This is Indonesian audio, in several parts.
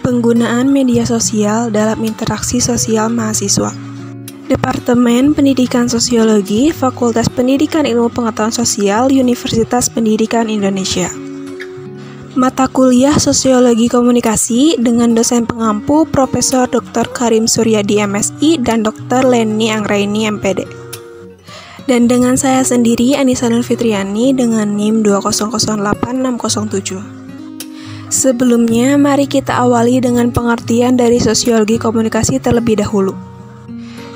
Penggunaan media sosial dalam interaksi sosial mahasiswa. Departemen Pendidikan Sosiologi, Fakultas Pendidikan Ilmu Pengetahuan Sosial, Universitas Pendidikan Indonesia. Mata kuliah Sosiologi Komunikasi dengan dosen pengampu Profesor Dr. Karim Suryadi MSI dan Dr. Leni Anggraini MPD. Dan dengan saya sendiri, Anissa Nur Fitriani dengan NIM 2008607. Sebelumnya, mari kita awali dengan pengertian dari sosiologi komunikasi terlebih dahulu.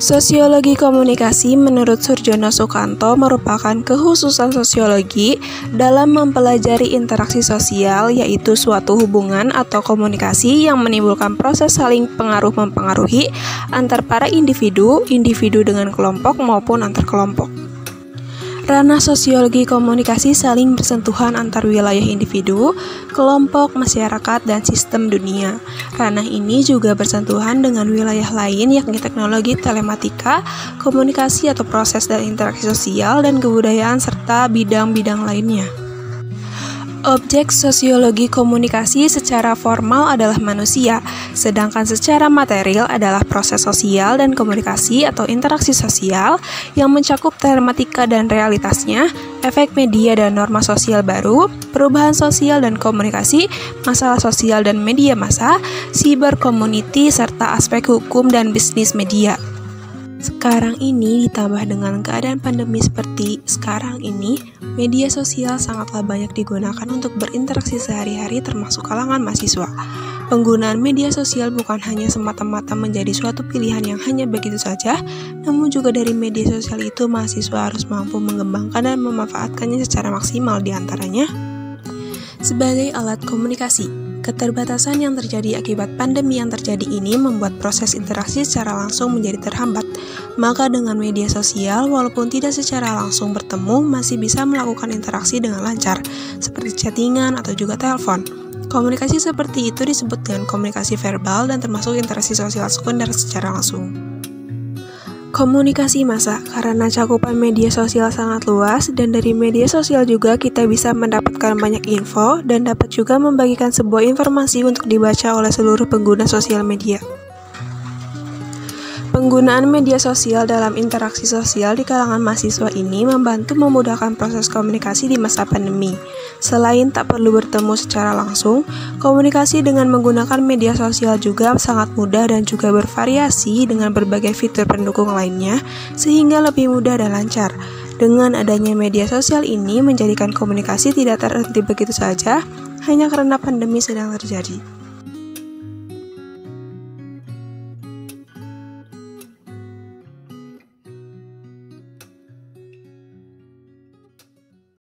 Sosiologi komunikasi menurut Surjono Sukanto merupakan kekhususan sosiologi dalam mempelajari interaksi sosial, yaitu suatu hubungan atau komunikasi yang menimbulkan proses saling pengaruh-mempengaruhi antar para individu dengan kelompok maupun antar kelompok. Ranah sosiologi komunikasi saling bersentuhan antar wilayah individu, kelompok, masyarakat, dan sistem dunia. Ranah ini juga bersentuhan dengan wilayah lain yakni teknologi telematika, komunikasi atau proses dan interaksi sosial, dan kebudayaan serta bidang-bidang lainnya. Objek sosiologi komunikasi secara formal adalah manusia, sedangkan secara material adalah proses sosial dan komunikasi atau interaksi sosial yang mencakup tematika dan realitasnya, efek media dan norma sosial baru, perubahan sosial dan komunikasi, masalah sosial dan media massa, cyber community, serta aspek hukum dan bisnis media. Sekarang ini ditambah dengan keadaan pandemi seperti sekarang ini, media sosial sangatlah banyak digunakan untuk berinteraksi sehari-hari termasuk kalangan mahasiswa. Penggunaan media sosial bukan hanya semata-mata menjadi suatu pilihan yang hanya begitu saja, namun juga dari media sosial itu mahasiswa harus mampu mengembangkan dan memanfaatkannya secara maksimal diantaranya sebagai alat komunikasi. Keterbatasan yang terjadi akibat pandemi yang terjadi ini membuat proses interaksi secara langsung menjadi terhambat. Maka dengan media sosial, walaupun tidak secara langsung bertemu, masih bisa melakukan interaksi dengan lancar, seperti chattingan atau juga telepon. Komunikasi seperti itu disebut dengan komunikasi verbal dan termasuk interaksi sosial sekunder secara langsung. Komunikasi massa, karena cakupan media sosial sangat luas dan dari media sosial juga kita bisa mendapatkan banyak info dan dapat juga membagikan sebuah informasi untuk dibaca oleh seluruh pengguna sosial media. Penggunaan media sosial dalam interaksi sosial di kalangan mahasiswa ini membantu memudahkan proses komunikasi di masa pandemi. Selain tak perlu bertemu secara langsung, komunikasi dengan menggunakan media sosial juga sangat mudah dan juga bervariasi dengan berbagai fitur pendukung lainnya, sehingga lebih mudah dan lancar. Dengan adanya media sosial ini menjadikan komunikasi tidak terhenti begitu saja, hanya karena pandemi sedang terjadi.